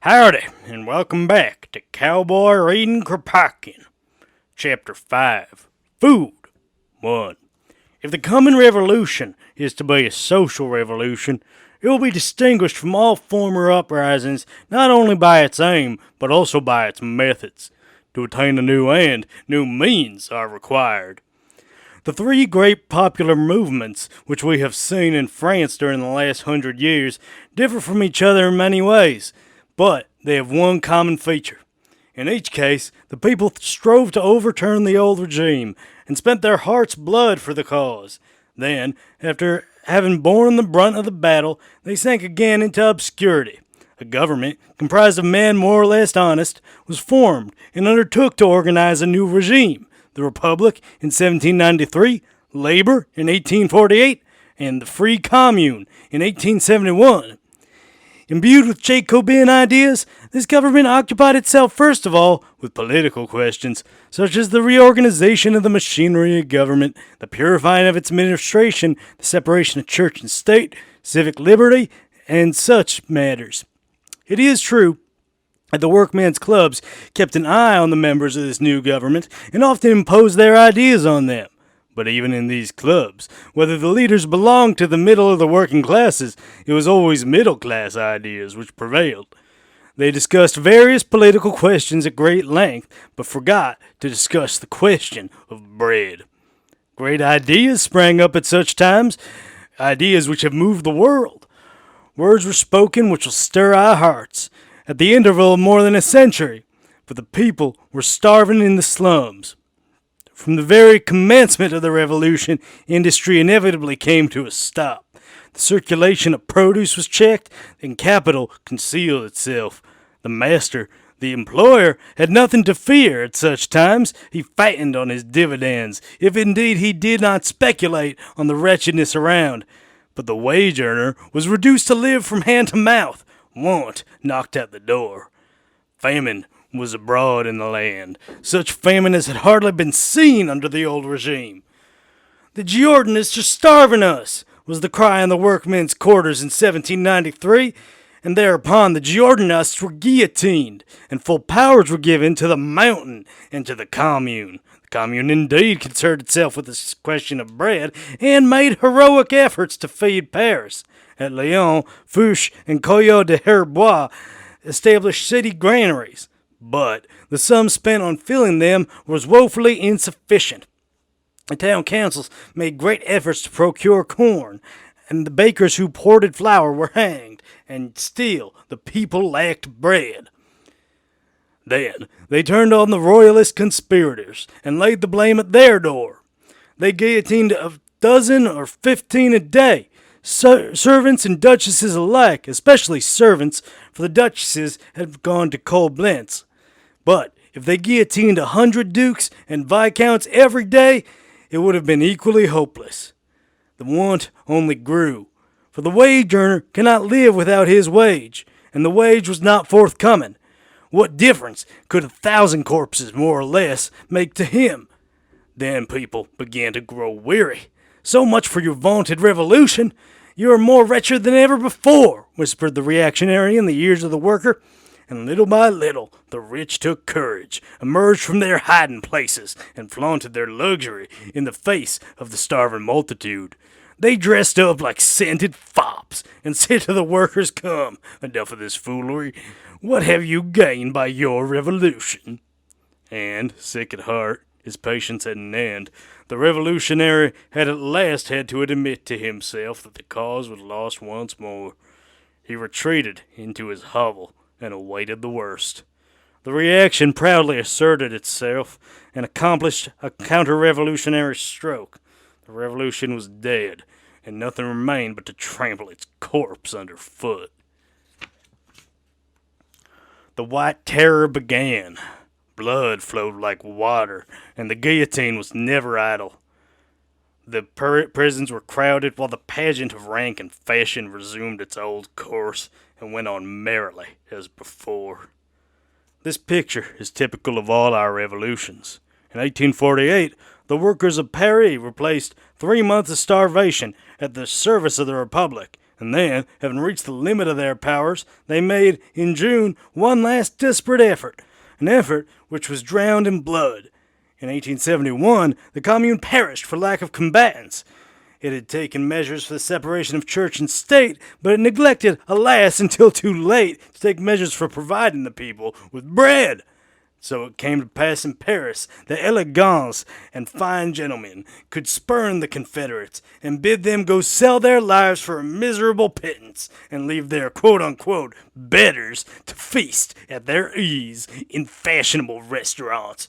Howdy, and welcome back to Cowboy Reading Kropotkin. Chapter 5, Food 1. If the coming revolution is to be a social revolution, it will be distinguished from all former uprisings not only by its aim, but also by its methods. To attain a new end, new means are required. The three great popular movements which we have seen in France during the last 100 years differ from each other in many ways, but they have one common feature. In each case, the people strove to overturn the old regime and spent their heart's blood for the cause. Then, after having borne the brunt of the battle, they sank again into obscurity. A government, comprised of men more or less honest, was formed and undertook to organize a new regime. The Republic in 1793, Labor in 1848, and the Free Commune in 1871. Imbued with Jacobin ideas, this government occupied itself first of all with political questions, such as the reorganization of the machinery of government, the purifying of its administration, the separation of church and state, civic liberty, and such matters. It is true that the workmen's clubs kept an eye on the members of this new government and often imposed their ideas on them. But even in these clubs, whether the leaders belonged to the middle or the working classes, it was always middle-class ideas which prevailed. They discussed various political questions at great length, but forgot to discuss the question of bread. Great ideas sprang up at such times, ideas which have moved the world. Words were spoken which will stir our hearts, at the interval of more than a century, for the people were starving in the slums. From the very commencement of the revolution, industry inevitably came to a stop. The circulation of produce was checked, and capital concealed itself. The master, the employer, had nothing to fear at such times. He fattened on his dividends, if indeed he did not speculate on the wretchedness around. But the wage earner was reduced to live from hand to mouth. Want knocked at the door. Famine was abroad in the land, such famine as had hardly been seen under the old regime. "The Giordanists are starving us," was the cry in the workmen's quarters in 1793, and thereupon the Giordanists were guillotined, and full powers were given to the Mountain and to the Commune. The Commune indeed concerned itself with the question of bread, and made heroic efforts to feed Paris. At Lyon, Fouché and Collot de Herbois established city granaries, but the sum spent on filling them was woefully insufficient. The town councils made great efforts to procure corn, and the bakers who hoarded flour were hanged, and still the people lacked bread. Then they turned on the royalist conspirators and laid the blame at their door. They guillotined a dozen or 15 a day, servants and duchesses alike, especially servants, for the duchesses had gone to Coblentz. But if they guillotined 100 dukes and viscounts every day, it would have been equally hopeless. The want only grew, for the wage earner cannot live without his wage, and the wage was not forthcoming. What difference could 1,000 corpses, more or less, make to him? Then people began to grow weary. "So much for your vaunted revolution. You are more wretched than ever before," whispered the reactionary in the ears of the worker. And little by little, the rich took courage, emerged from their hiding places, and flaunted their luxury in the face of the starving multitude. They dressed up like scented fops, and said to the workers, "Come, enough of this foolery. What have you gained by your revolution?" And, sick at heart, his patience at an end, the revolutionary had at last had to admit to himself that the cause was lost once more. He retreated into his hovel and awaited the worst. The reaction proudly asserted itself and accomplished a counter-revolutionary stroke. The revolution was dead, and nothing remained but to trample its corpse underfoot. The White Terror began. Blood flowed like water, and the guillotine was never idle. The prisons were crowded while the pageant of rank and fashion resumed its old course and went on merrily as before. This picture is typical of all our revolutions. In 1848, the workers of Paris replaced 3 months of starvation at the service of the Republic, And then, having reached the limit of their powers, they made, in June, one last desperate effort, an effort which was drowned in blood. In 1871, the Commune perished for lack of combatants. It had taken measures for the separation of church and state, but it neglected, alas, until too late, to take measures for providing the people with bread. So it came to pass in Paris that elegants and fine gentlemen could spurn the Confederates and bid them go sell their lives for a miserable pittance and leave their quote-unquote betters to feast at their ease in fashionable restaurants.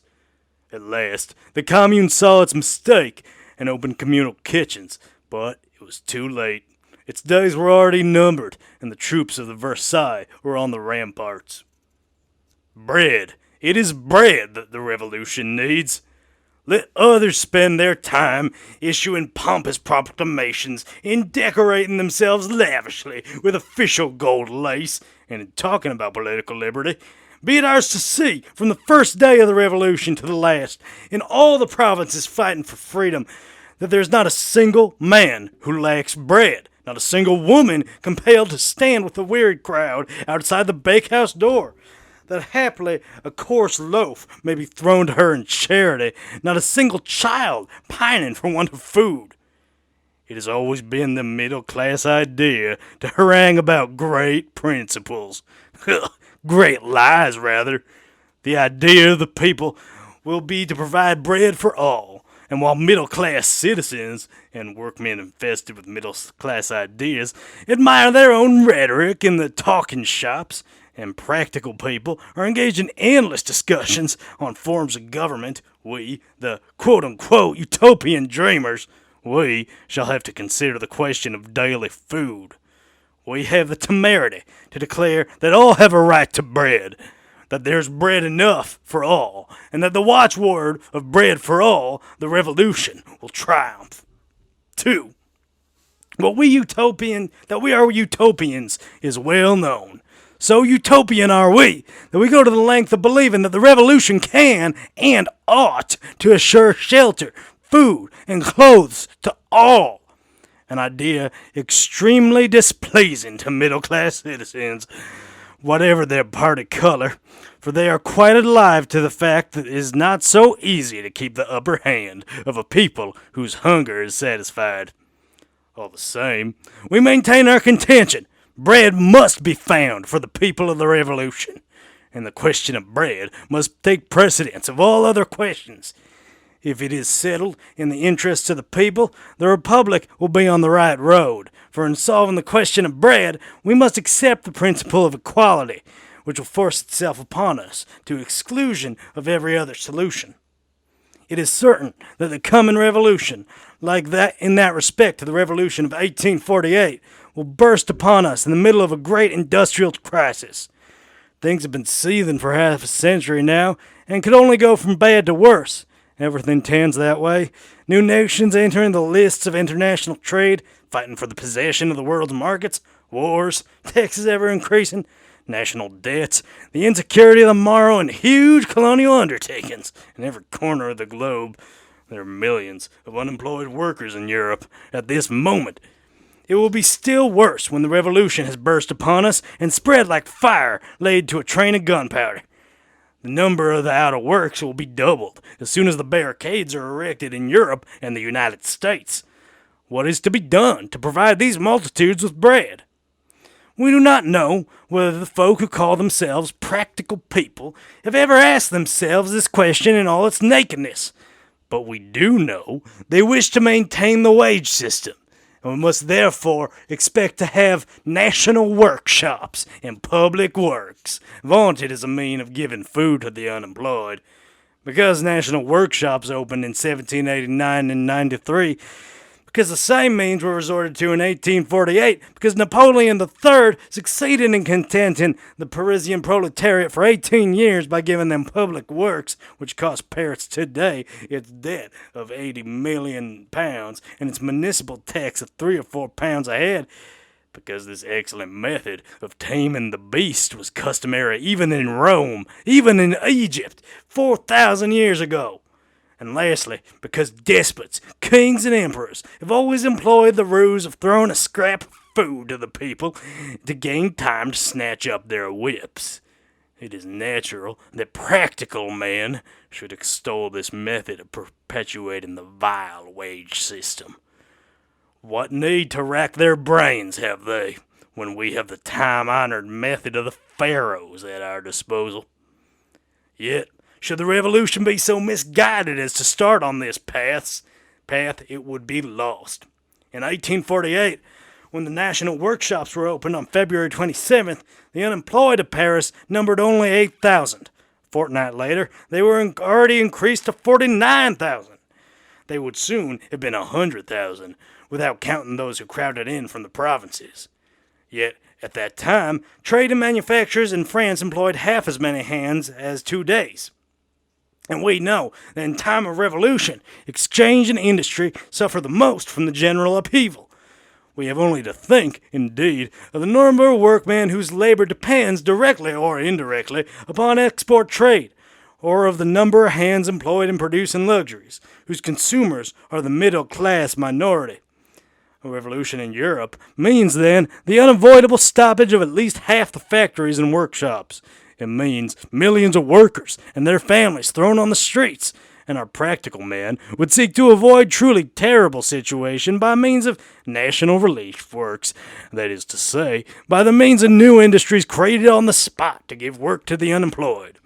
At last, the Commune saw its mistake and opened communal kitchens, but it was too late. Its days were already numbered, and the troops of the Versailles were on the ramparts. Bread. It is bread that the revolution needs. Let others spend their time issuing pompous proclamations and decorating themselves lavishly with official gold lace, and in talking about political liberty, be it ours to see, from the first day of the revolution to the last, in all the provinces fighting for freedom, that there's not a single man who lacks bread, not a single woman compelled to stand with the wearied crowd outside the bakehouse door, that happily a coarse loaf may be thrown to her in charity, not a single child pining for want of food. It has always been the middle-class idea to harangue about great principles. Great lies, rather. The idea of the people will be to provide bread for all, and while middle-class citizens, and workmen infested with middle-class ideas, admire their own rhetoric in the talking shops, and practical people are engaged in endless discussions on forms of government, we, the quote-unquote utopian dreamers, we shall have to consider the question of daily food. We have the temerity to declare that all have a right to bread, that there's bread enough for all, and that the watchword of bread for all, the revolution, will triumph. 2. That we are utopians is well known. So utopian are we that we go to the length of believing that the revolution can and ought to assure shelter, food, and clothes to all. An idea extremely displeasing to middle-class citizens, whatever their party color, for they are quite alive to the fact that it is not so easy to keep the upper hand of a people whose hunger is satisfied. All the same, we maintain our contention. Bread must be found for the people of the revolution, and the question of bread must take precedence of all other questions. If it is settled in the interests of the people, the republic will be on the right road, for in solving the question of bread, we must accept the principle of equality, which will force itself upon us to exclusion of every other solution. It is certain that the coming revolution, like that in that respect to the revolution of 1848, will burst upon us in the middle of a great industrial crisis. Things have been seething for half a century now, and could only go from bad to worse. Everything tends that way. New nations entering the lists of international trade, fighting for the possession of the world's markets, wars, taxes ever increasing, national debts, the insecurity of the morrow, and huge colonial undertakings in every corner of the globe. There are millions of unemployed workers in Europe at this moment. It will be still worse when the revolution has burst upon us and spread like fire laid to a train of gunpowder. The number of the out-of-works will be doubled as soon as the barricades are erected in Europe and the United States. What is to be done to provide these multitudes with bread? We do not know whether the folk who call themselves practical people have ever asked themselves this question in all its nakedness, but we do know they wish to maintain the wage system, and we must therefore expect to have national workshops and public works, vaunted as a mean of giving food to the unemployed. Because national workshops opened in 1789 and 93, because the same means were resorted to in 1848, because Napoleon III succeeded in contenting the Parisian proletariat for 18 years by giving them public works, which cost Paris today its debt of £80 million and its municipal tax of £3 or £4 a head, because this excellent method of taming the beast was customary even in Rome, even in Egypt, 4,000 years ago. And lastly, because despots, kings, and emperors have always employed the ruse of throwing a scrap of food to the people to gain time to snatch up their whips. It is natural that practical men should extol this method of perpetuating the vile wage system. What need to rack their brains have they, when we have the time-honored method of the pharaohs at our disposal? Yet, should the revolution be so misguided as to start on this path, it would be lost. In 1848, when the national workshops were opened on February 27th, the unemployed of Paris numbered only 8,000. A fortnight later, they were already increased to 49,000. They would soon have been 100,000, without counting those who crowded in from the provinces. Yet, at that time, trade and manufacturers in France employed half as many hands as 2 days. And we know that in time of revolution, exchange and industry suffer the most from the general upheaval. We have only to think, indeed, of the number of workmen whose labor depends directly or indirectly upon export trade, or of the number of hands employed in producing luxuries, whose consumers are the middle-class minority. A revolution in Europe means, then, the unavoidable stoppage of at least half the factories and workshops. It means millions of workers and their families thrown on the streets, and our practical men would seek to avoid truly terrible situation by means of national relief works, that is to say, by the means of new industries created on the spot to give work to the unemployed.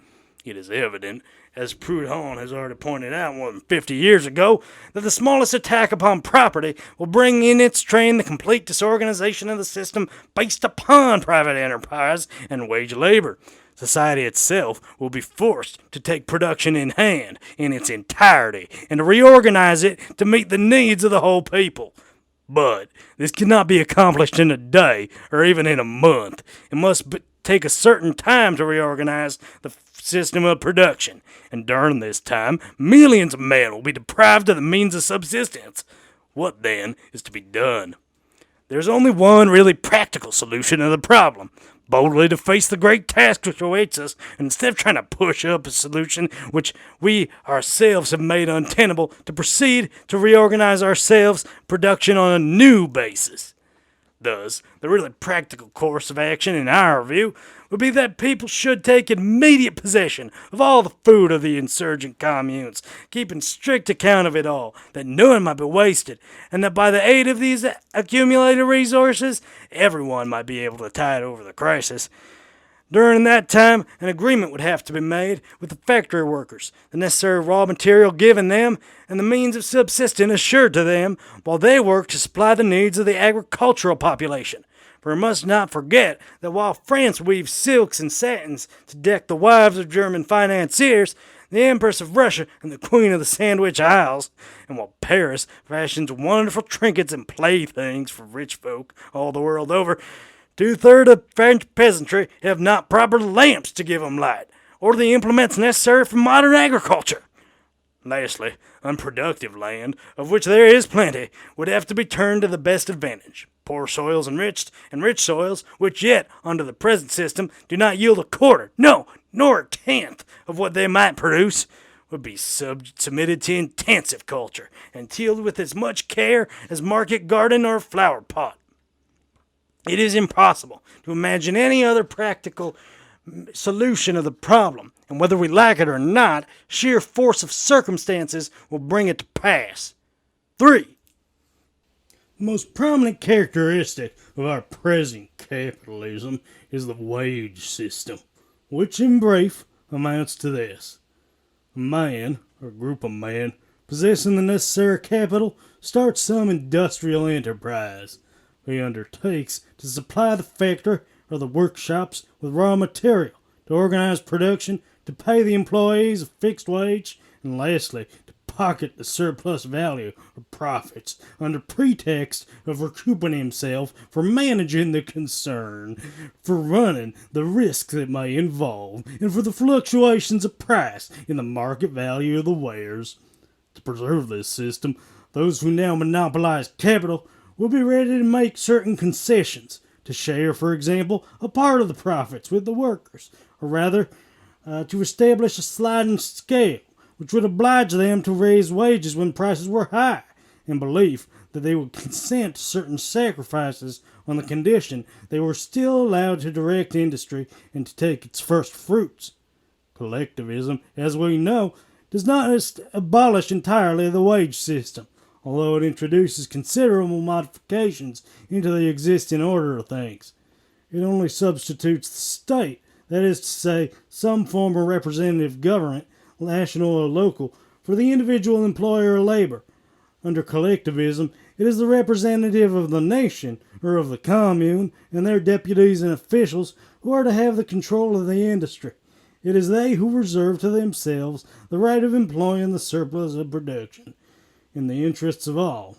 It is evident, as Proudhon has already pointed out more than 50 years ago, that the smallest attack upon property will bring in its train the complete disorganization of the system based upon private enterprise and wage labor. Society itself will be forced to take production in hand in its entirety and to reorganize it to meet the needs of the whole people. But this cannot be accomplished in a day or even in a month. It must take a certain time to reorganize the system of production, and during this time, millions of men will be deprived of the means of subsistence. What, then, is to be done? There's only one really practical solution of the problem: boldly to face the great task which awaits us, and instead of trying to push up a solution which we ourselves have made untenable, to proceed to reorganize ourselves production on a new basis. Thus, the really practical course of action, in our view, would be that people should take immediate possession of all the food of the insurgent communes, keeping strict account of it all, that none might be wasted, and that by the aid of these accumulated resources, everyone might be able to tide over the crisis. During that time, an agreement would have to be made with the factory workers, the necessary raw material given them, and the means of subsistence assured to them, while they work to supply the needs of the agricultural population. For we must not forget that while France weaves silks and satins to deck the wives of German financiers, the Empress of Russia and the Queen of the Sandwich Isles, and while Paris fashions wonderful trinkets and playthings for rich folk all the world over, 2/3 of French peasantry have not proper lamps to give them light, or the implements necessary for modern agriculture. Lastly, unproductive land, of which there is plenty, would have to be turned to the best advantage. Poor soils enriched, and rich soils, which yet, under the present system, do not yield a quarter, no, nor a tenth of what they might produce, would be submitted to intensive culture, and tilled with as much care as market garden or flower pot. It is impossible to imagine any other practical solution of the problem, and whether we like it or not, sheer force of circumstances will bring it to pass. 3. The most prominent characteristic of our present capitalism is the wage system, which in brief amounts to this. A man, or group of men, possessing the necessary capital, starts some industrial enterprise. He undertakes to supply the factory or the workshops with raw material, to organize production, to pay the employees a fixed wage, and lastly, to pocket the surplus value or profits under pretext of recouping himself for managing the concern, for running the risks it may involve, and for the fluctuations of price in the market value of the wares. To preserve this system, those who now monopolize capital will be ready to make certain concessions, to share, for example, a part of the profits with the workers, or rather, to establish a sliding scale, which would oblige them to raise wages when prices were high, in belief that they would consent to certain sacrifices on the condition they were still allowed to direct industry and to take its first fruits. Collectivism, as we know, does not abolish entirely the wage system, although it introduces considerable modifications into the existing order of things. It only substitutes the state, that is to say, some form of representative government, national or local, for the individual employer of labor. Under collectivism, it is the representative of the nation, or of the commune, and their deputies and officials who are to have the control of the industry. It is they who reserve to themselves the right of employing the surplus of production, in the interests of all.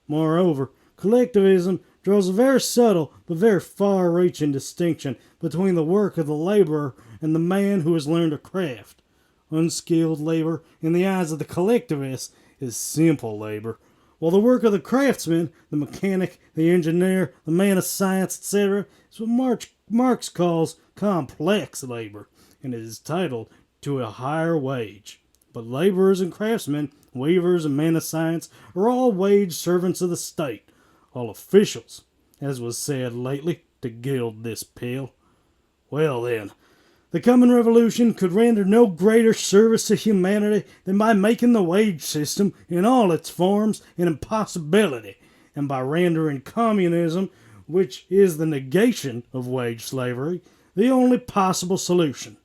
Moreover, collectivism draws a very subtle but very far-reaching distinction between the work of the laborer and the man who has learned a craft. Unskilled labor, in the eyes of the collectivists, is simple labor, while the work of the craftsman, the mechanic, the engineer, the man of science, etc., is what Marx calls complex labor, and is entitled to a higher wage. But laborers and craftsmen, weavers and men of science, are all wage servants of the state, all officials, as was said lately, to gild this pill. Well then, the coming revolution could render no greater service to humanity than by making the wage system in all its forms an impossibility, and by rendering communism, which is the negation of wage slavery, the only possible solution.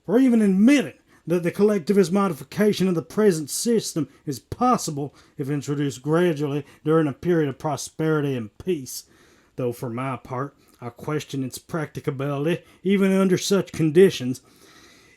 For even admitting that the collectivist modification of the present system is possible if introduced gradually during a period of prosperity and peace, though for my part I question its practicability even under such conditions,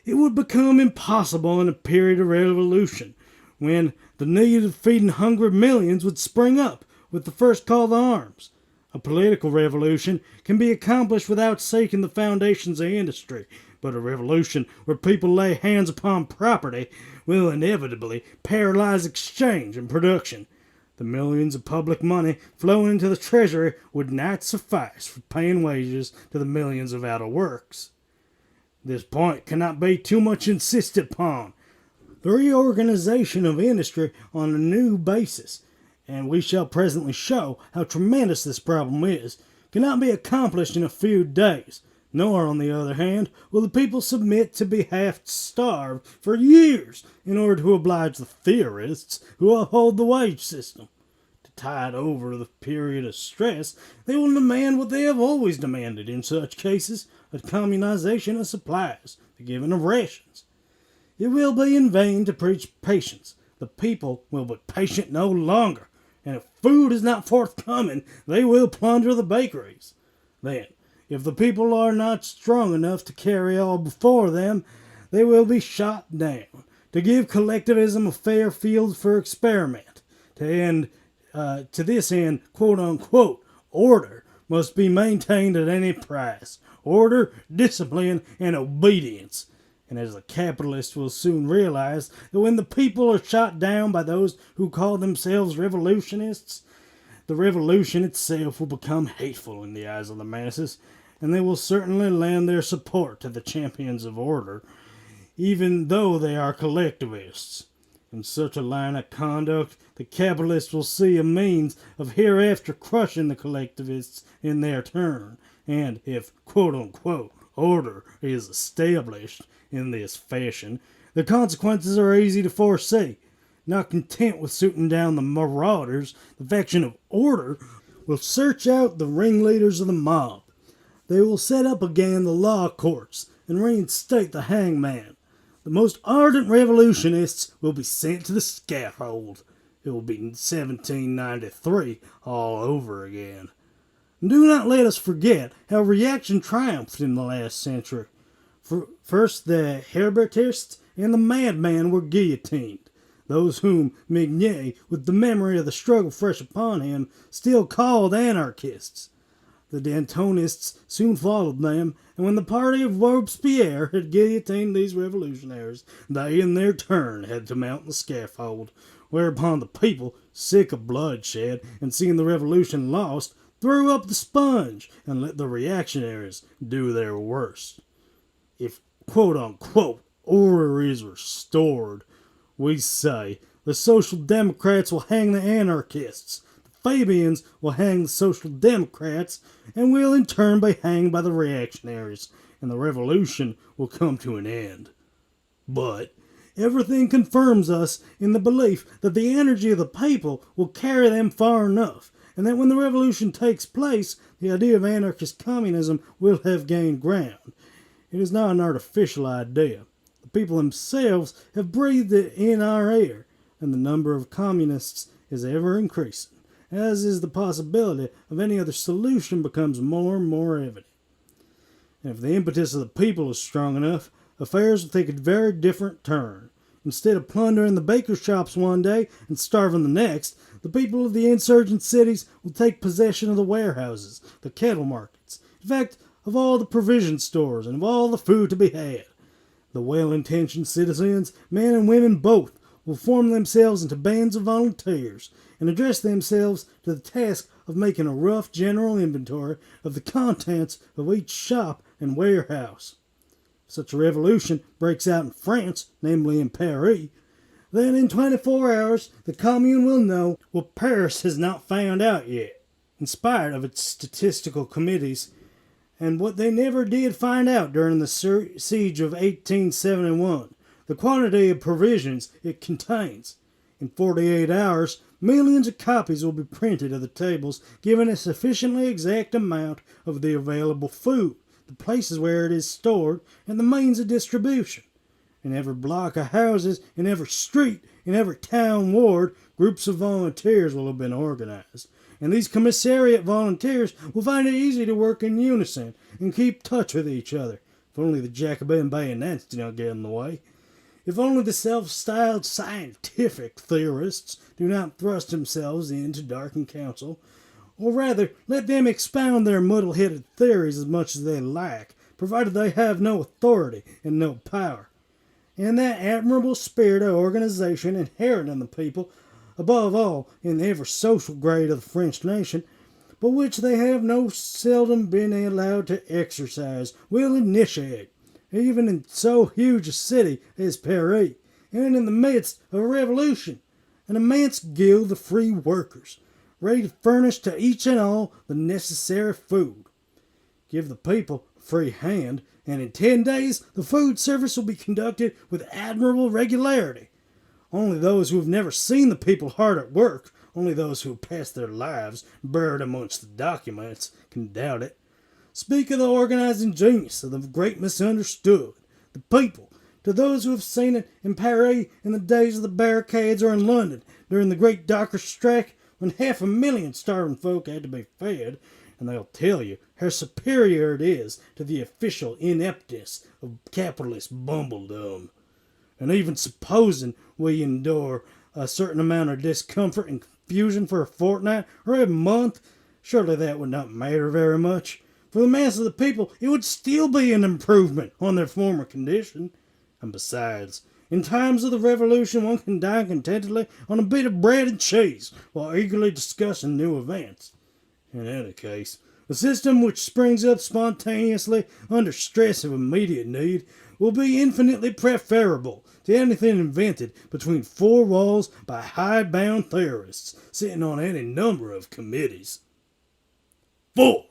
it would become impossible in a period of revolution, when the need of feeding hungry millions would spring up with the first call to arms. A political revolution can be accomplished without shaking the foundations of industry, but a revolution where people lay hands upon property will inevitably paralyze exchange and production. The millions of public money flowing into the treasury would not suffice for paying wages to the millions of out-of-works. This point cannot be too much insisted upon. The reorganization of industry on a new basis, and we shall presently show how tremendous this problem is, cannot be accomplished in a few days, nor, on the other hand, will the people submit to be half-starved for years in order to oblige the theorists who uphold the wage system. To tide over the period of stress, they will demand what they have always demanded in such cases, a communization of supplies, the giving of rations. It will be in vain to preach patience. The people will be patient no longer, and if food is not forthcoming, they will plunder the bakeries. Then, if the people are not strong enough to carry all before them, they will be shot down. To give collectivism a fair field for experiment, to this end, quote-unquote, order must be maintained at any price. Order, discipline, and obedience. And as the capitalists will soon realize that when the people are shot down by those who call themselves revolutionists, the revolution itself will become hateful in the eyes of the masses, and they will certainly lend their support to the champions of order, even though they are collectivists. In such a line of conduct, the capitalists will see a means of hereafter crushing the collectivists in their turn, and if, quote-unquote, order is established in this fashion, the consequences are easy to foresee. Not content with shooting down the marauders, the faction of order will search out the ringleaders of the mob. They will set up again the law courts and reinstate the hangman. The most ardent revolutionists will be sent to the scaffold. It will be 1793 all over again. And do not let us forget how reaction triumphed in the last century. First, the Herbertists and the madman were guillotined. Those whom Mignet, with the memory of the struggle fresh upon him, still called anarchists. The Dantonists soon followed them, and when the party of Robespierre had guillotined these revolutionaries, they in their turn had to mount the scaffold, whereupon the people, sick of bloodshed and seeing the revolution lost, threw up the sponge and let the reactionaries do their worst. If quote-unquote order is restored, we say the Social Democrats will hang the anarchists, Fabians will hang the Social Democrats and will in turn be hanged by the reactionaries, and the revolution will come to an end. But everything confirms us in the belief that the energy of the people will carry them far enough, and that when the revolution takes place, the idea of anarchist communism will have gained ground. It is not an artificial idea. The people themselves have breathed it in our air, and the number of communists is ever increasing, as is the possibility of any other solution becomes more and more evident. And if the impetus of the people is strong enough, affairs will take a very different turn. Instead of plundering the baker shops one day and starving the next, the people of the insurgent cities will take possession of the warehouses, the cattle markets, in fact, of all the provision stores and of all the food to be had. The well-intentioned citizens, men and women both, will form themselves into bands of volunteers and address themselves to the task of making a rough general inventory of the contents of each shop and warehouse. If such a revolution breaks out in France, namely in Paris, then in 24 hours the Commune will know what Paris has not found out yet, in spite of its statistical committees, and what they never did find out during the siege of 1871, the quantity of provisions it contains. In 48 hours, millions of copies will be printed of the tables giving a sufficiently exact amount of the available food, the places where it is stored, and the means of distribution. In every block of houses, in every street, in every town ward, groups of volunteers will have been organized. And these commissariat volunteers will find it easy to work in unison and keep touch with each other, if only the Jacobin bayonets do not get in the way. If only the self-styled scientific theorists do not thrust themselves into darkened council, or rather, let them expound their muddle-headed theories as much as they like, provided they have no authority and no power. And that admirable spirit of organization inherent in the people, above all in every social grade of the French nation, but which they have no seldom been allowed to exercise, will initiate, even in so huge a city as Paris, and in the midst of a revolution, an immense guild of free workers, ready to furnish to each and all the necessary food. Give the people a free hand, and in 10 days the food service will be conducted with admirable regularity. Only those who have never seen the people hard at work, only those who have passed their lives buried amongst the documents, can doubt it. Speak of the organizing genius of the great misunderstood, the people, to those who have seen it in Paris in the days of the barricades or in London during the great dockers' strike when 500,000 starving folk had to be fed, and they'll tell you how superior it is to the official ineptness of capitalist bumbledom. And even supposing we endure a certain amount of discomfort and confusion for a fortnight or a month, surely that would not matter very much. For the mass of the people, it would still be an improvement on their former condition. And besides, in times of the revolution, one can dine contentedly on a bit of bread and cheese while eagerly discussing new events. In any case, a system which springs up spontaneously under stress of immediate need will be infinitely preferable to anything invented between four walls by hidebound theorists sitting on any number of committees. 4.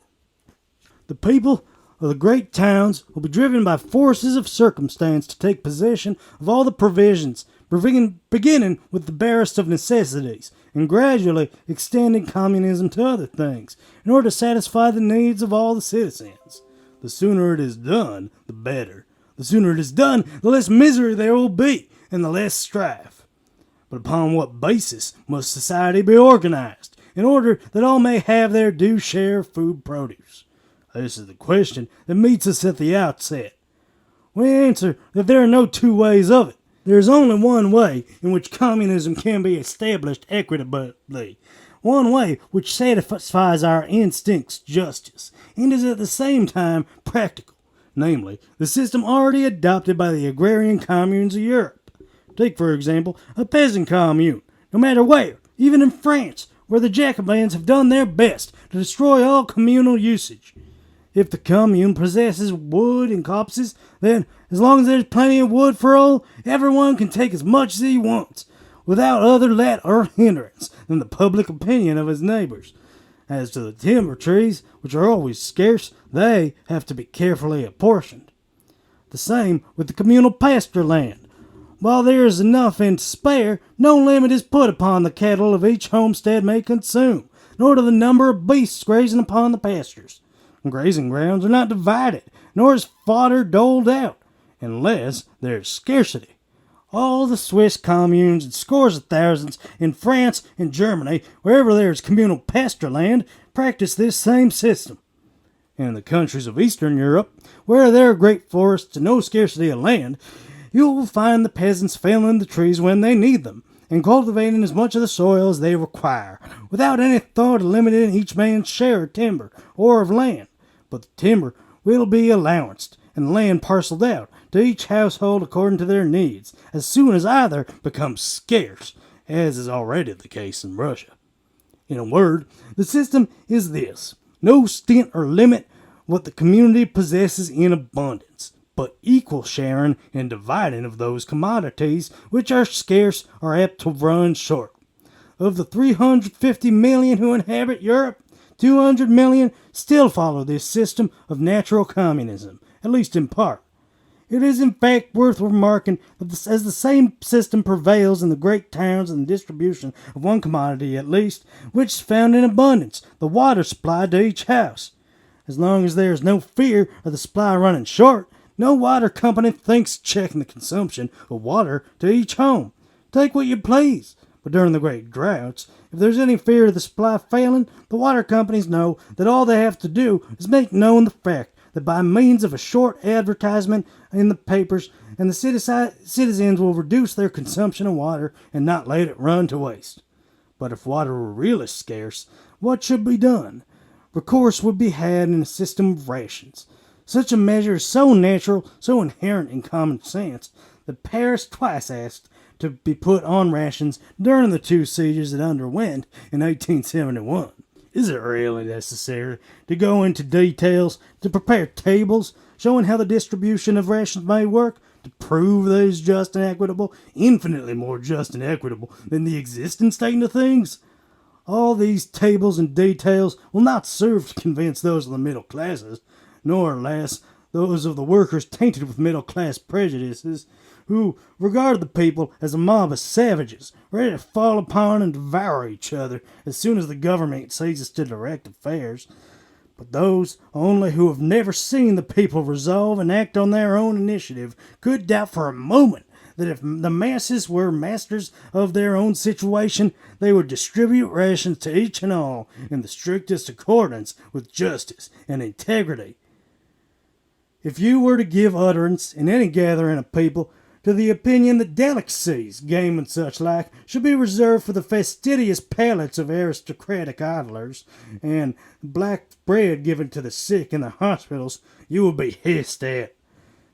The people of the great towns will be driven by forces of circumstance to take possession of all the provisions, beginning with the barest of necessities, and gradually extending communism to other things, in order to satisfy the needs of all the citizens. The sooner it is done, the better. The sooner it is done, the less misery there will be, and the less strife. But upon what basis must society be organized, in order that all may have their due share of food produce? This is the question that meets us at the outset. We answer that there are no two ways of it. There is only one way in which communism can be established equitably, one way which satisfies our instincts justice, and is at the same time practical, namely, the system already adopted by the agrarian communes of Europe. Take, for example, a peasant commune, no matter where, even in France, where the Jacobins have done their best to destroy all communal usage. If the commune possesses wood and copses, then, as long as there's plenty of wood for all, everyone can take as much as he wants, without other let or hindrance than the public opinion of his neighbors. As to the timber trees, which are always scarce, they have to be carefully apportioned. The same with the communal pasture land. While there is enough and to spare, no limit is put upon the cattle of each homestead may consume, nor to the number of beasts grazing upon the pastures. Grazing grounds are not divided, nor is fodder doled out, unless there is scarcity. All the Swiss communes and scores of thousands in France and Germany, wherever there is communal pasture land, practice this same system. In the countries of Eastern Europe, where there are great forests and no scarcity of land, you will find the peasants felling the trees when they need them, and cultivating as much of the soil as they require, without any thought of limiting each man's share of timber or of land. But the timber will be allowanced, and land parceled out to each household according to their needs, as soon as either becomes scarce, as is already the case in Russia. In a word, the system is this: no stint or limit what the community possesses in abundance, but equal sharing and dividing of those commodities which are scarce or apt to run short. Of the 350 million who inhabit Europe, 200 million still follow this system of natural communism, at least in part. It is in fact worth remarking that as the same system prevails in the great towns and the distribution of one commodity at least, which is found in abundance, the water supply to each house. As long as there is no fear of the supply running short, no water company thinks checking the consumption of water to each home. Take what you please. But during the great droughts, if there's any fear of the supply failing, the water companies know that all they have to do is make known the fact that by means of a short advertisement in the papers, and the citizens will reduce their consumption of water and not let it run to waste. But if water were really scarce, what should be done? Recourse would be had in a system of rations. Such a measure is so natural, so inherent in common sense, that Paris twice asked to be put on rations during the 2 sieges it underwent in 1871. Is it really necessary to go into details to prepare tables showing how the distribution of rations may work, to prove that it is just and equitable, infinitely more just and equitable than the existing state of things? All these tables and details will not serve to convince those of the middle classes, nor, alas, those of the workers tainted with middle-class prejudices, who regard the people as a mob of savages, ready to fall upon and devour each other as soon as the government ceases to direct affairs. But those only who have never seen the people resolve and act on their own initiative could doubt for a moment that if the masses were masters of their own situation, they would distribute rations to each and all in the strictest accordance with justice and integrity. If you were to give utterance in any gathering of people to the opinion that delicacies, game and such like, should be reserved for the fastidious palates of aristocratic idlers, and black bread given to the sick in the hospitals, you would be hissed at.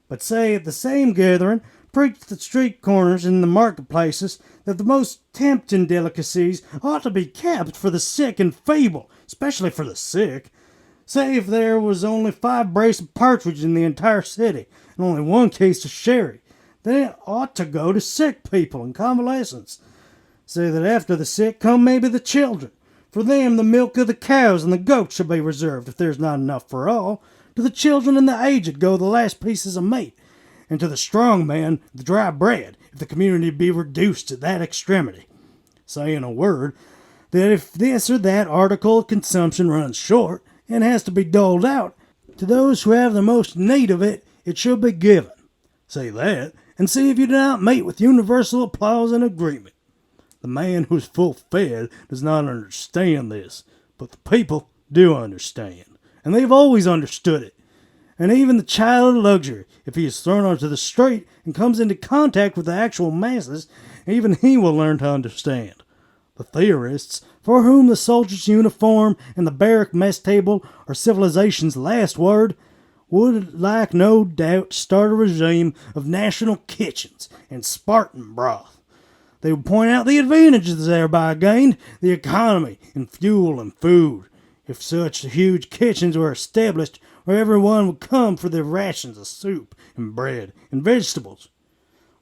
But say at the same gathering, preach at the street corners and the marketplaces that the most tempting delicacies ought to be kept for the sick and feeble, especially for the sick. Say if there was only 5 brace of partridge in the entire city, and only 1 case of sherry, then it ought to go to sick people and convalescents. Say that after the sick come maybe the children. For them the milk of the cows and the goats should be reserved if there's not enough for all. To the children and the aged go the last pieces of meat, and to the strong man the dry bread, if the community be reduced to that extremity. Say in a word, that if this or that article of consumption runs short, and has to be doled out, to those who have the most need of it, it should be given. Say that, and see if you do not meet with universal applause and agreement. The man who is full fed does not understand this, but the people do understand, and they've always understood it. And even the child of luxury, if he is thrown onto the street and comes into contact with the actual masses, even he will learn to understand. The theorists, for whom the soldier's uniform and the barrack mess table are civilization's last word, would like no doubt start a regime of national kitchens and Spartan broth. They would point out the advantages thereby gained, the economy in fuel and food, if such huge kitchens were established where everyone would come for their rations of soup and bread and vegetables.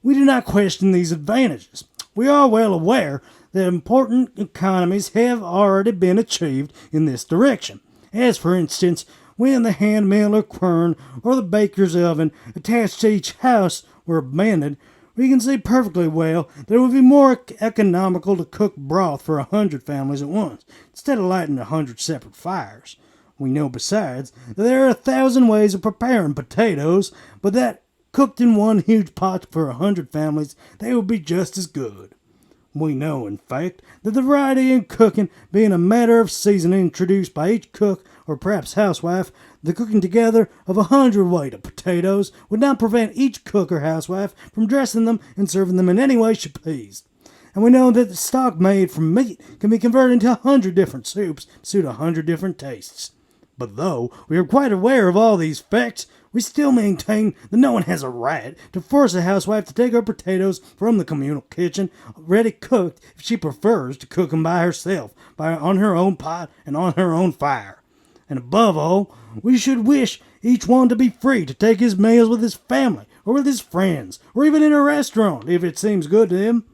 We do not question these advantages. We are well aware that important economies have already been achieved in this direction, as for instance, when the hand mill or quern or the baker's oven attached to each house were abandoned, we can see perfectly well that it would be more economical to cook broth for 100 families at once, instead of lighting 100 separate fires. We know besides that there are 1,000 ways of preparing potatoes, but that cooked in one huge pot for 100 families, they would be just as good. We know, in fact, that the variety in cooking being a matter of seasoning introduced by each cook or perhaps housewife, the cooking together of 100 weight of potatoes would not prevent each cook or housewife from dressing them and serving them in any way she pleased. And we know that the stock made from meat can be converted into 100 different soups to suit 100 different tastes. But though we are quite aware of all these facts, we still maintain that no one has a right to force a housewife to take her potatoes from the communal kitchen ready cooked if she prefers to cook them by herself, on her own pot and on her own fire. And above all, we should wish each one to be free to take his meals with his family or with his friends or even in a restaurant if it seems good to him.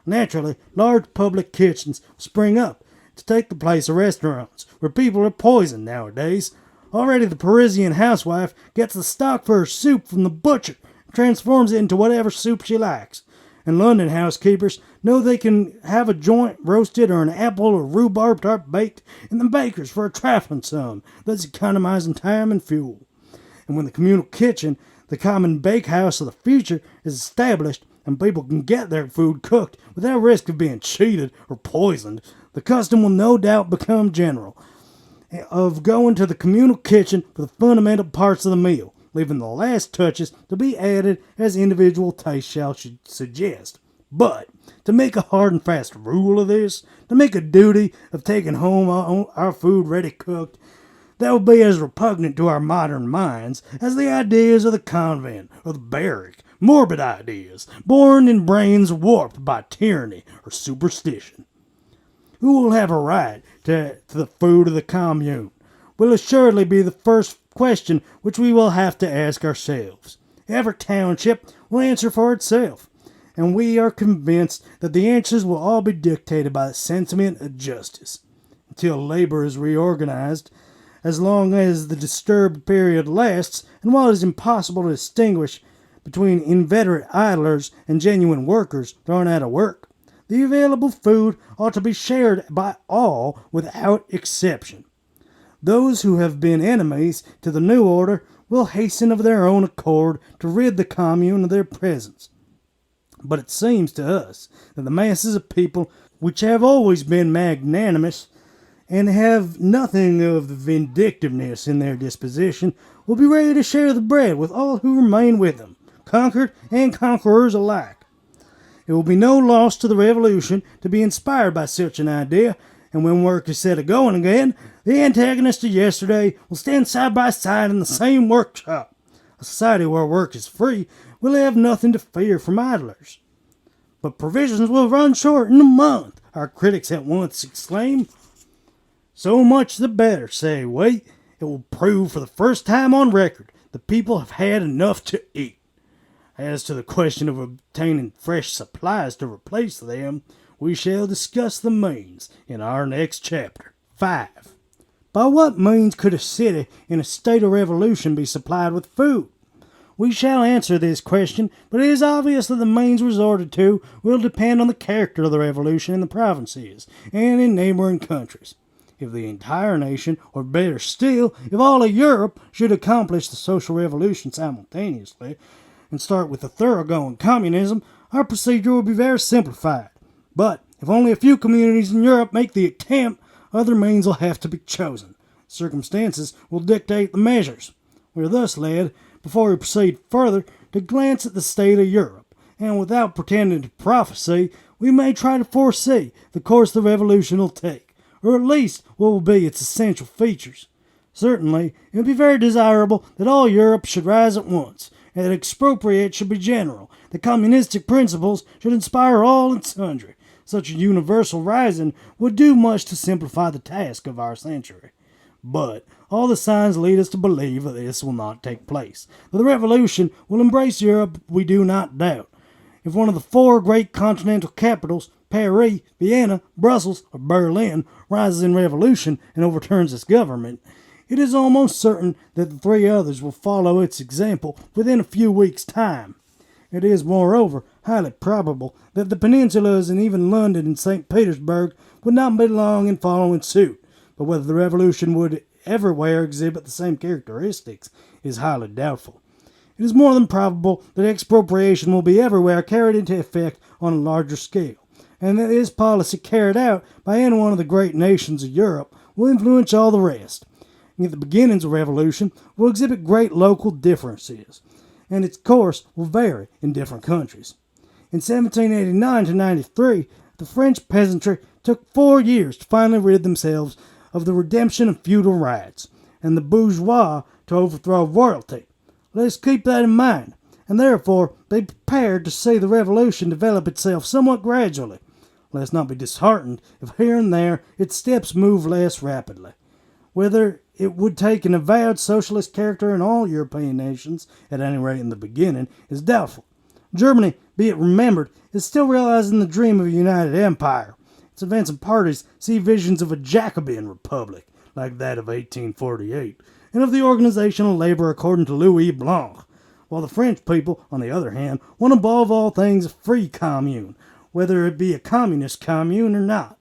Naturally, large public kitchens spring up to take the place of restaurants where people are poisoned nowadays. Already the Parisian housewife gets the stock for her soup from the butcher and transforms it into whatever soup she likes. And London housekeepers know they can have a joint roasted or an apple or rhubarb tart baked in the baker's for a trifling sum, thus economizing time and fuel. And when the communal kitchen, the common bakehouse of the future, is established and people can get their food cooked without risk of being cheated or poisoned, the custom will no doubt become general of going to the communal kitchen for the fundamental parts of the meal, leaving the last touches to be added as individual taste shall suggest. But to make a hard and fast rule of this, to make a duty of taking home our food ready cooked, that would be as repugnant to our modern minds as the ideas of the convent or the barrack, morbid ideas, born in brains warped by tyranny or superstition. Who will have a right to the food of the commune will assuredly be the first question which we will have to ask ourselves. Every township will answer for itself, and we are convinced that the answers will all be dictated by the sentiment of justice. Until labor is reorganized, as long as the disturbed period lasts, and while it is impossible to distinguish between inveterate idlers and genuine workers thrown out of work, the available food ought to be shared by all without exception. Those who have been enemies to the new order will hasten of their own accord to rid the commune of their presence. But it seems to us that the masses of people, which have always been magnanimous and have nothing of the vindictiveness in their disposition, will be ready to share the bread with all who remain with them, conquered and conquerors alike. It will be no loss to the revolution to be inspired by such an idea, and when work is set a-going again, the antagonists of yesterday will stand side by side in the same workshop. A society where work is free will have nothing to fear from idlers. But provisions will run short in a month, our critics at once exclaim. So much the better, say we. It will prove for the first time on record the people have had enough to eat. As to the question of obtaining fresh supplies to replace them, we shall discuss the means in our next chapter. 5. By what means could a city in a state of revolution be supplied with food? We shall answer this question, but it is obvious that the means resorted to will depend on the character of the revolution in the provinces and in neighboring countries. If the entire nation, or better still, if all of Europe should accomplish the social revolution simultaneously, and start with a thoroughgoing communism, our procedure will be very simplified. But if only a few communities in Europe make the attempt, other means will have to be chosen. Circumstances will dictate the measures. We are thus led, before we proceed further, to glance at the state of Europe, and without pretending to prophesy, we may try to foresee the course the revolution will take, or at least what will be its essential features. Certainly, it would be very desirable that all Europe should rise at once, and that expropriate should be general, that communistic principles should inspire all and sundry. Such a universal rising would do much to simplify the task of our century. But all the signs lead us to believe that this will not take place. That the revolution will embrace Europe we do not doubt. if one of the four great continental capitals, Paris, Vienna, Brussels, or Berlin, rises in revolution and overturns its government, it is almost certain that the three others will follow its example within a few weeks' time. It is, moreover, highly probable that the peninsulas and even London and St. Petersburg would not be long in following suit, but whether the revolution would everywhere exhibit the same characteristics is highly doubtful. It is more than probable that expropriation will be everywhere carried into effect on a larger scale, and that this policy carried out by any one of the great nations of Europe will influence all the rest. Yet the beginnings of revolution will exhibit great local differences, and its course will vary in different countries. In 1789 to 93, the French peasantry took 4 years to finally rid themselves of the redemption of feudal rights, and the bourgeois to overthrow royalty. Let us keep that in mind, and therefore be prepared to see the revolution develop itself somewhat gradually. Let us not be disheartened if here and there its steps move less rapidly. Whether it would take an avowed socialist character in all European nations, at any rate in the beginning, is doubtful. Germany, be it remembered, is still realizing the dream of a united empire. Its advancing parties see visions of a Jacobin republic, like that of 1848, and of the organization of labor according to Louis Blanc, while the French people, on the other hand, want above all things a free commune, whether it be a communist commune or not.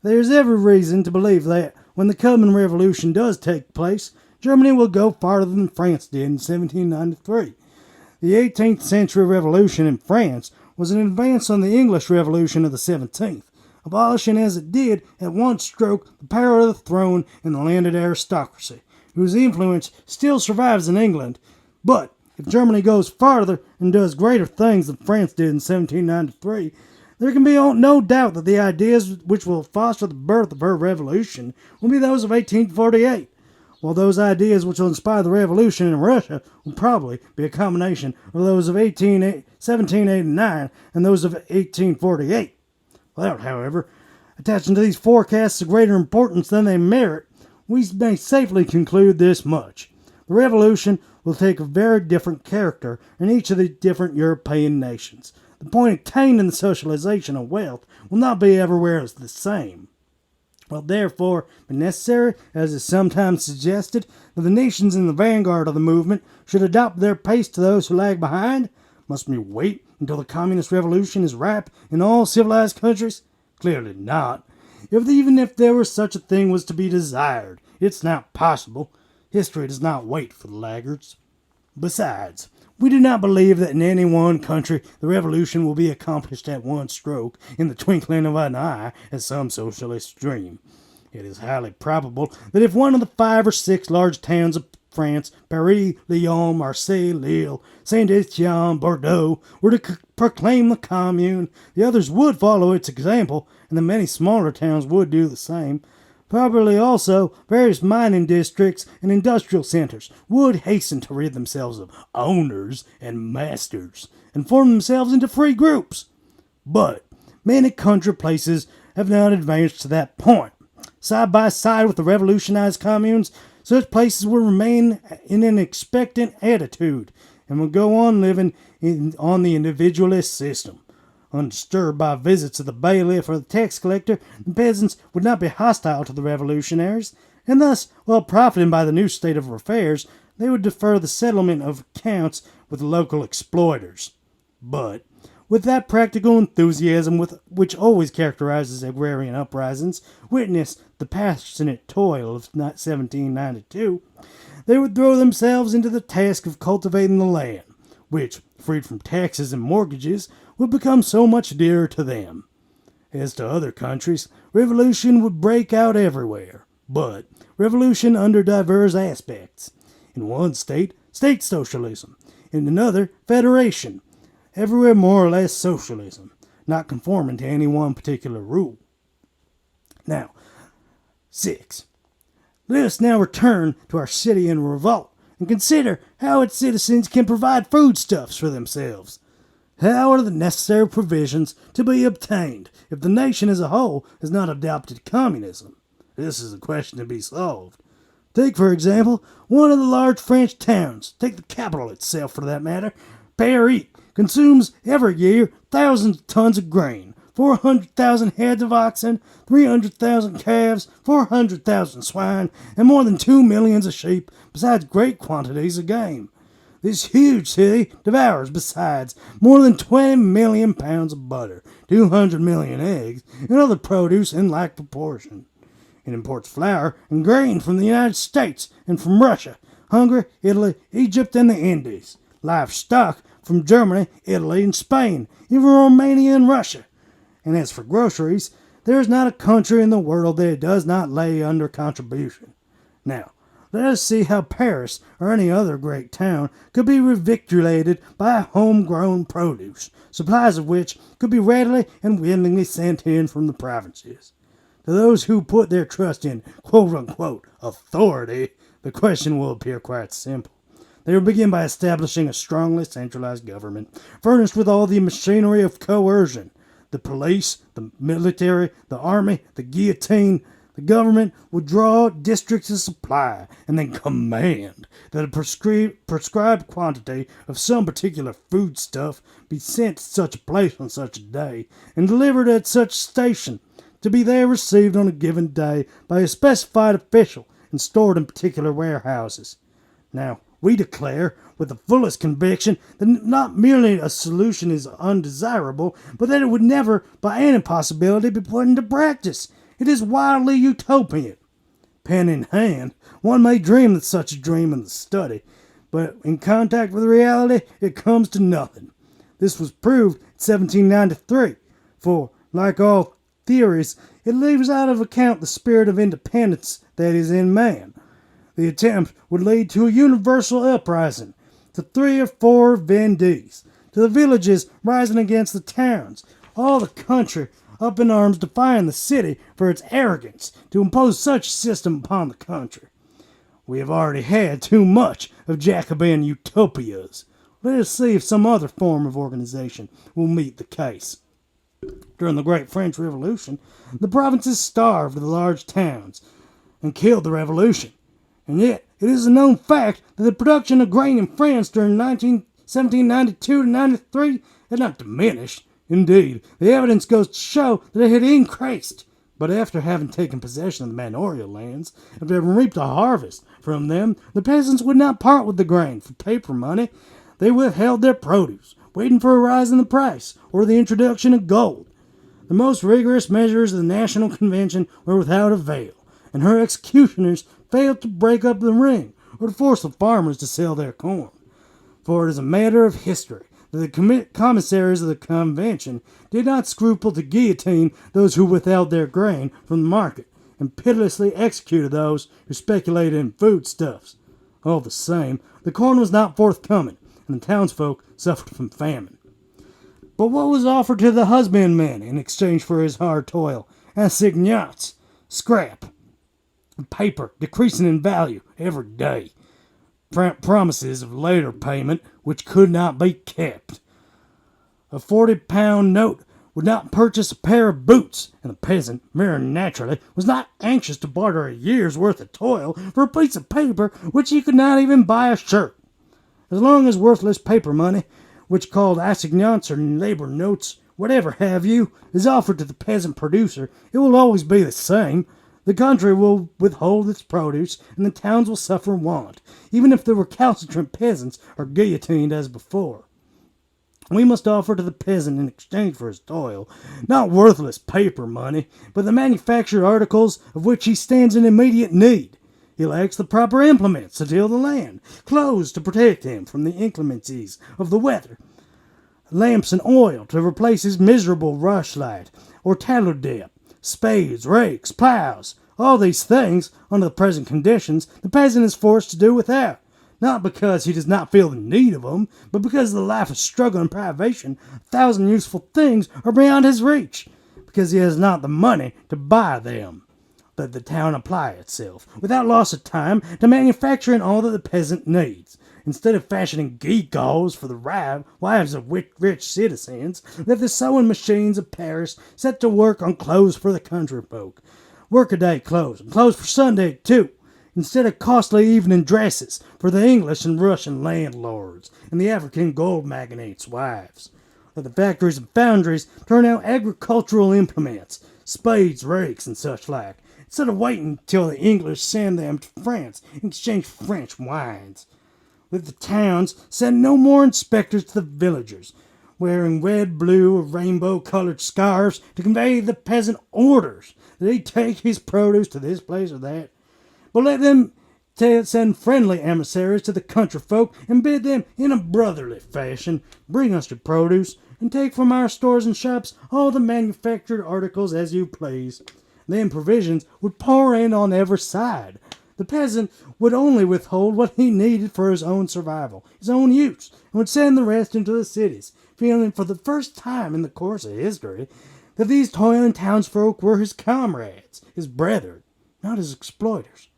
There is every reason to believe that, when the coming revolution does take place, Germany will go farther than France did in 1793. The 18th century revolution in France was an advance on the English Revolution of the 17th, abolishing as it did at one stroke the power of the throne in the landed aristocracy, whose influence still survives in England. But if Germany goes farther and does greater things than France did in 1793, there can be no doubt that the ideas which will foster the birth of her revolution will be those of 1848, while those ideas which will inspire the revolution in Russia will probably be a combination of those of 1789 and those of 1848. Without, however, attaching to these forecasts a greater importance than they merit, we may safely conclude this much. The revolution will take a very different character in each of the different European nations. The point attained in the socialization of wealth will not be everywhere as the same. Will therefore be necessary, as is sometimes suggested, that the nations in the vanguard of the movement should adopt their pace to those who lag behind? Must we wait until the communist revolution is ripe in all civilized countries? Clearly not. Even if there were such a thing was to be desired, it's not possible. History does not wait for the laggards. Besides, we do not believe that in any one country the revolution will be accomplished at one stroke, in the twinkling of an eye, as some socialists dream. It is highly probable that if one of the 5 or 6 large towns of France, Paris, Lyon, Marseille, Lille, Saint-Étienne, Bordeaux, were to proclaim the Commune, the others would follow its example, and the many smaller towns would do the same. Probably also, various mining districts and industrial centers would hasten to rid themselves of owners and masters, and form themselves into free groups. But many country places have not advanced to that point. Side by side with the revolutionized communes, such places will remain in an expectant attitude, and will go on living on the individualist system. Undisturbed by visits of the bailiff or the tax collector, the peasants would not be hostile to the revolutionaries, and thus, while profiting by the new state of affairs, they would defer the settlement of accounts with local exploiters. But, with that practical enthusiasm which always characterizes agrarian uprisings, witness the passionate toil of 1792, they would throw themselves into the task of cultivating the land, which, freed from taxes and mortgages, would become so much dearer to them. As to other countries, revolution would break out everywhere, but revolution under diverse aspects. In one state, state socialism. In another, federation. Everywhere more or less socialism, not conforming to any one particular rule. Now, 6. Let us now return to our city in revolt and consider how its citizens can provide foodstuffs for themselves. How are the necessary provisions to be obtained if the nation as a whole has not adopted communism? This is a question to be solved. Take, for example, one of the large French towns. Take the capital itself, for that matter, Paris, consumes every year thousands of tons of grain, 400,000 heads of oxen, 300,000 calves, 400,000 swine, and more than 2 million of sheep, besides great quantities of game. This huge city devours, besides, more than 20 million pounds of butter, 200 million eggs, and other produce in like proportion. It imports flour and grain from the United States and from Russia, Hungary, Italy, Egypt, and the Indies. Livestock from Germany, Italy, and Spain, even Romania and Russia. And as for groceries, there is not a country in the world that it does not lay under contribution. Now, let us see how Paris or any other great town could be revictuallated by homegrown produce, supplies of which could be readily and willingly sent in from the provinces. To those who put their trust in quote-unquote authority, the question will appear quite simple. They will begin by establishing a strongly centralized government, furnished with all the machinery of coercion. The police, the military, the army, the guillotine. The government would draw districts of supply and then command that a prescribed quantity of some particular foodstuff be sent to such a place on such a day and delivered at such station, to be there received on a given day by a specified official and stored in particular warehouses. Now, we declare with the fullest conviction that not merely a solution is undesirable, but that it would never, by any possibility, be put into practice. It is wildly utopian. Pen in hand, one may dream that such a dream in the study, but in contact with reality, it comes to nothing. This was proved in 1793, for, like all theories, it leaves out of account the spirit of independence that is in man. The attempt would lead to a universal uprising, to 3 or 4 vendees, to the villages rising against the towns, all the country up in arms defying the city for its arrogance to impose such a system upon the country. We have already had too much of Jacobin utopias. Let us see if some other form of organization will meet the case. During the Great French Revolution, the provinces starved the large towns and killed the revolution. And yet, it is a known fact that the production of grain in France during 1792 to 93 had not diminished. Indeed, the evidence goes to show that it had increased. But after having taken possession of the manorial lands, after having reaped a harvest from them, the peasants would not part with the grain for paper money. They withheld their produce, waiting for a rise in the price or the introduction of gold. The most rigorous measures of the National Convention were without avail, and her executioners failed to break up the ring or to force the farmers to sell their corn. For it is a matter of history that the commissaries of the convention did not scruple to guillotine those who withheld their grain from the market, and pitilessly executed those who speculated in foodstuffs. All the same, the corn was not forthcoming, and the townsfolk suffered from famine. But what was offered to the husbandman in exchange for his hard toil? Assignats, scrap, paper decreasing in value every day. Promises of later payment which could not be kept. A 40-pound note would not purchase a pair of boots, and the peasant, very naturally, was not anxious to barter a year's worth of toil for a piece of paper which he could not even buy a shirt. As long as worthless paper money, which called assignats or labor notes, whatever have you, is offered to the peasant producer, it will always be the same. The country will withhold its produce, and the towns will suffer want, even if the recalcitrant peasants are guillotined as before. We must offer to the peasant in exchange for his toil, not worthless paper money, but the manufactured articles of which he stands in immediate need. He lacks the proper implements to till the land, clothes to protect him from the inclemencies of the weather, lamps and oil to replace his miserable rushlight or tallow dip, spades, rakes, plows. All these things, under the present conditions, the peasant is forced to do without, not because he does not feel the need of them, but because the life of struggle and privation, 1,000 useful things are beyond his reach, because he has not the money to buy them. Let the town apply itself, without loss of time, to manufacturing all that the peasant needs. Instead of fashioning gewgaws for the wives of rich citizens, let the sewing machines of Paris set to work on clothes for the country folk. Workaday clothes, and clothes for Sunday too. instead of costly evening dresses for the English and Russian landlords and the African gold magnates' wives. Let the factories and foundries turn out agricultural implements, spades, rakes, and such like, instead of waiting till the English send them to France in exchange for French wines. Let the towns send no more inspectors to the villagers, wearing red, blue, or rainbow-colored scarves to convey the peasant orders that he take his produce to this place or that. But let them send friendly emissaries to the country folk and bid them, in a brotherly fashion, bring us your produce, and take from our stores and shops all the manufactured articles as you please. Then provisions would pour in on every side. The peasant would only withhold what he needed for his own survival, his own use, and would send the rest into the cities, feeling for the first time in the course of history that these toiling townsfolk were his comrades, his brethren, not his exploiters.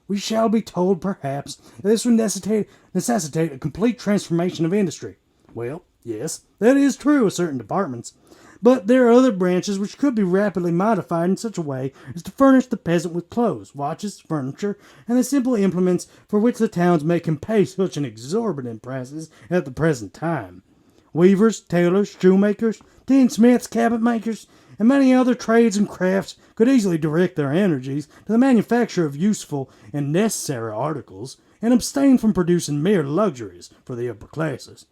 We shall be told, perhaps, that this would necessitate a complete transformation of industry. Well, yes, that is true of certain departments, but there are other branches which could be rapidly modified in such a way as to furnish the peasant with clothes, watches, furniture, and the simple implements for which the towns make him pay such an exorbitant prices at the present time. Weavers, tailors, shoemakers, tinsmiths, cabinet makers, and many other trades and crafts could easily direct their energies to the manufacture of useful and necessary articles, and abstain from producing mere luxuries for the upper classes.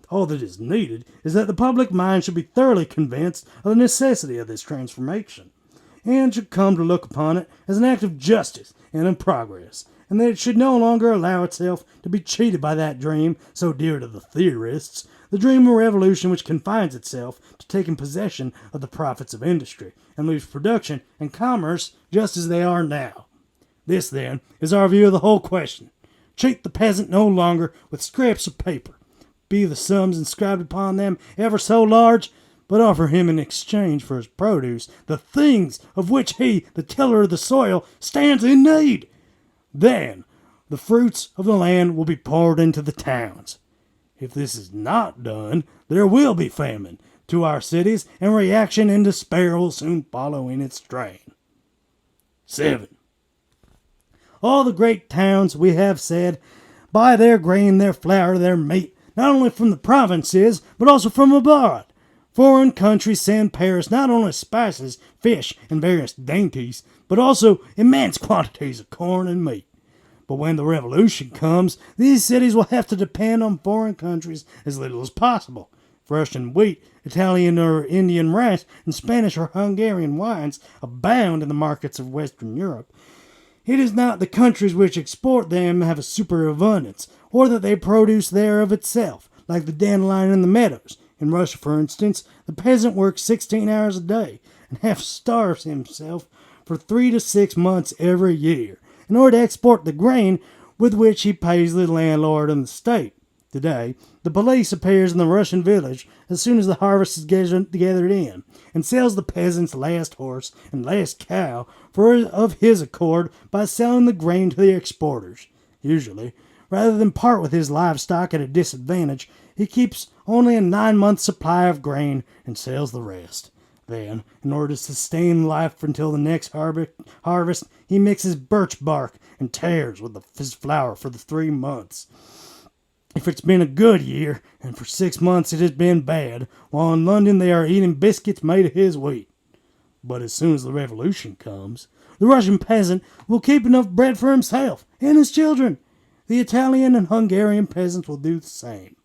All that is needed is that the public mind should be thoroughly convinced of the necessity of this transformation, and should come to look upon it as an act of justice and of progress, and that it should no longer allow itself to be cheated by that dream so dear to the theorists, the dream of revolution which confines itself to taking possession of the profits of industry, and leaves production and commerce just as they are now. This, then, is our view of the whole question. Cheat the peasant no longer with scraps of paper, be the sums inscribed upon them ever so large, but offer him in exchange for his produce the things of which he, the tiller of the soil, stands in need. Then the fruits of the land will be poured into the towns. If this is not done, there will be famine to our cities, and reaction and despair will soon follow in its train. 7. All the great towns, we have said, buy their grain, their flour, their meat, not only from the provinces, but also from abroad. Foreign countries send Paris not only spices, fish, and various dainties, but also immense quantities of corn and meat. But when the revolution comes, these cities will have to depend on foreign countries as little as possible. Russian wheat, Italian or Indian rice, and Spanish or Hungarian wines abound in the markets of Western Europe. It is not the countries which export them have a superabundance, or that they produce there of itself, like the dandelion in the meadows. In Russia, for instance, the peasant works 16 hours a day, and half starves himself for 3 to 6 months every year, in order to export the grain with which he pays the landlord and the state. Today, the police appears in the Russian village as soon as the harvest is gathered in, and sells the peasant's last horse and last cow of his accord by selling the grain to the exporters. Usually, rather than part with his livestock at a disadvantage, he keeps only a 9-month supply of grain and sells the rest. Then, in order to sustain life until the next harvest, he mixes birch bark and tares with his flour for the 3 months. If it's been a good year, and for 6 months it has been bad, while in London they are eating biscuits made of his wheat. But as soon as the revolution comes, the Russian peasant will keep enough bread for himself and his children. The Italian and Hungarian peasants will do the same.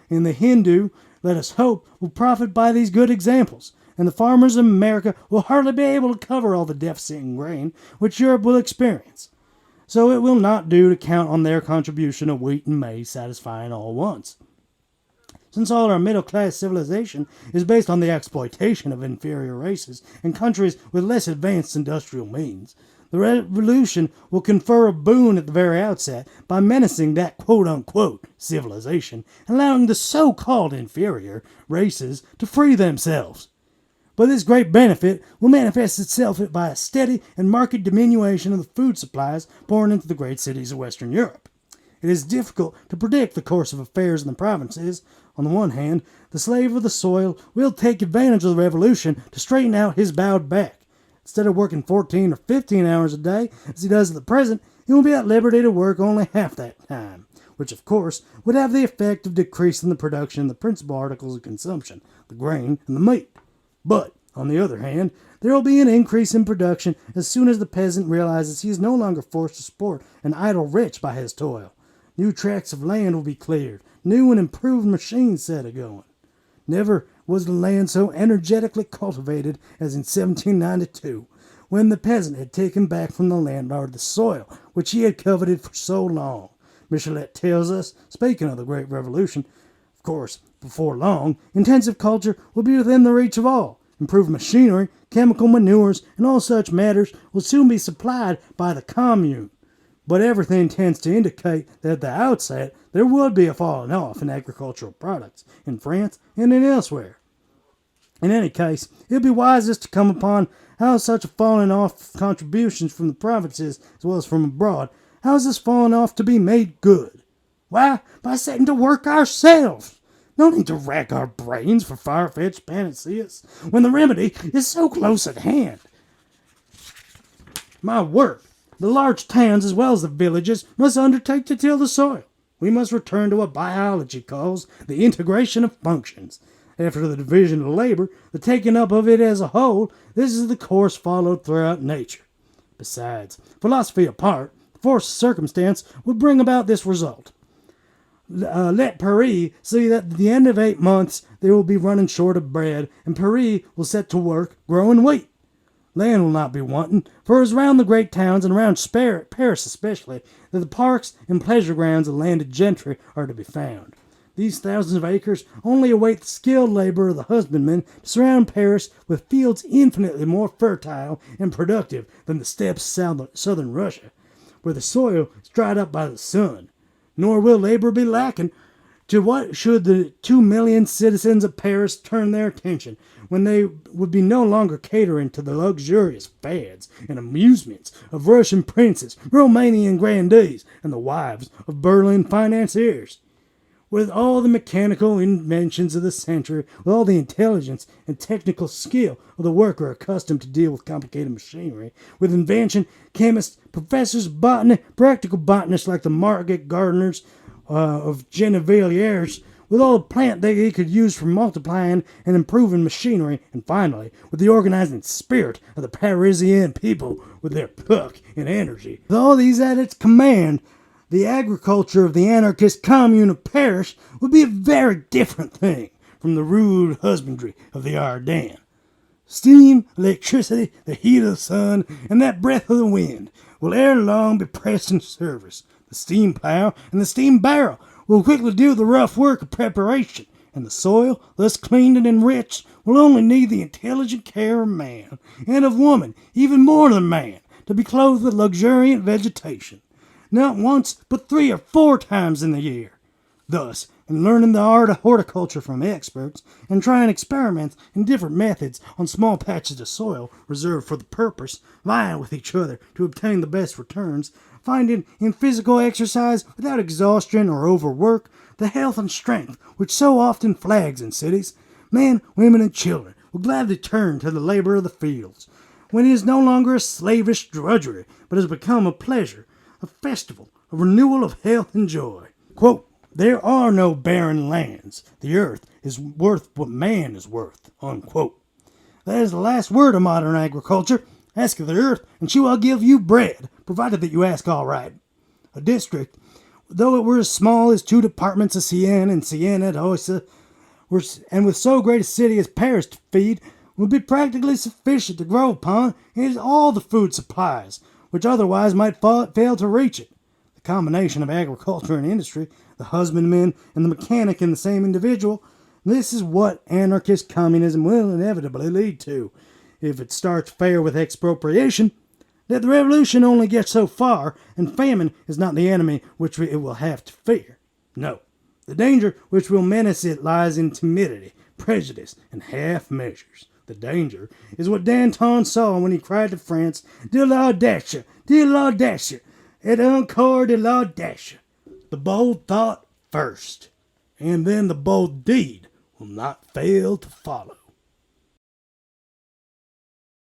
And the Hindu, let us hope, will profit by these good examples, and the farmers of America will hardly be able to cover all the deficit in grain which Europe will experience. So it will not do to count on their contribution of wheat and maize satisfying all wants. Since all our middle-class civilization is based on the exploitation of inferior races and countries with less advanced industrial means, the revolution will confer a boon at the very outset by menacing that quote-unquote civilization and allowing the so-called inferior races to free themselves. But this great benefit will manifest itself by a steady and marked diminution of the food supplies pouring into the great cities of Western Europe. It is difficult to predict the course of affairs in the provinces. On the one hand, the slave of the soil will take advantage of the revolution to straighten out his bowed back. Instead of working 14 or 15 hours a day, as he does at the present, he will be at liberty to work only half that time, which of course would have the effect of decreasing the production of the principal articles of consumption, the grain and the meat. But, on the other hand, there will be an increase in production as soon as the peasant realizes he is no longer forced to support an idle rich by his toil. New tracts of land will be cleared, new and improved machines set a-going. Never was the land so energetically cultivated as in 1792, when the peasant had taken back from the landlord the soil which he had coveted for so long. Michelet tells us, speaking of the Great Revolution, of course, before long, intensive culture will be within the reach of all. Improved machinery, chemical manures, and all such matters will soon be supplied by the commune. But everything tends to indicate that at the outset there would be a falling off in agricultural products in France and in elsewhere. In any case, it would be wisest to come upon how such a falling off of contributions from the provinces as well as from abroad, how is this falling off to be made good? Why, by setting to work ourselves. No need to rack our brains for far-fetched panaceas when the remedy is so close at hand. My work, the large towns as well as the villages must undertake to till the soil. We must return to what biology calls the integration of functions. After the division of labor, the taking up of it as a whole, this is the course followed throughout nature. Besides, philosophy apart, the force of circumstance would bring about this result. Let Paris see that at the end of 8 months they will be running short of bread, and Paris will set to work growing wheat. Land will not be wanting, for it is round the great towns, and around Paris especially, that the parks and pleasure grounds of landed gentry are to be found. These thousands of acres only await the skilled labor of the husbandman to surround Paris with fields infinitely more fertile and productive than the steppes of southern Russia, where the soil is dried up by the sun. Nor will labor be lacking. To what should the 2 million citizens of Paris turn their attention when they would be no longer catering to the luxurious fads and amusements of Russian princes, Romanian grandees, and the wives of Berlin financiers? With all the mechanical inventions of the century, with all the intelligence and technical skill of the worker accustomed to deal with complicated machinery, with invention, chemists, professors of botany, practical botanists like the market gardeners of Gennevilliers, with all the plant that he could use for multiplying and improving machinery, and finally, with the organizing spirit of the Parisian people with their pluck and energy. With all these at its command, the agriculture of the anarchist commune of Paris would be a very different thing from the rude husbandry of the Ardennes. Steam, electricity, the heat of the sun, and that breath of the wind will ere long be pressed into service. The steam plow and the steam barrow will quickly do the rough work of preparation, and the soil, thus cleaned and enriched, will only need the intelligent care of man, and of woman, even more than man, to be clothed with luxuriant vegetation. Not once, but 3 or 4 times in the year. Thus, in learning the art of horticulture from experts, and trying experiments in different methods on small patches of soil reserved for the purpose, vying with each other to obtain the best returns, finding in physical exercise, without exhaustion or overwork, the health and strength which so often flags in cities, men, women, and children will gladly turn to the labor of the fields, when it is no longer a slavish drudgery, but has become a pleasure, a festival, a renewal of health and joy. Quote, there are no barren lands. The earth is worth what man is worth. Unquote. That is the last word of modern agriculture. Ask of the earth, and she will give you bread, provided that you ask all right. A district, though it were as small as 2 departments of Sienne and Sienne et Oise, and with so great a city as Paris to feed, would be practically sufficient to grow upon, and it is all the food supplies, which otherwise might fail to reach it. The combination of agriculture and industry, the husbandman and the mechanic in the same individual, this is what anarchist communism will inevitably lead to, if it starts fair with expropriation. That the revolution only gets so far, and famine is not the enemy which it will have to fear. No, the danger which will menace it lies in timidity, prejudice, and half measures. The danger is what Danton saw when he cried to France, de l'audace, et encore de l'audace. The bold thought first, and then the bold deed will not fail to follow.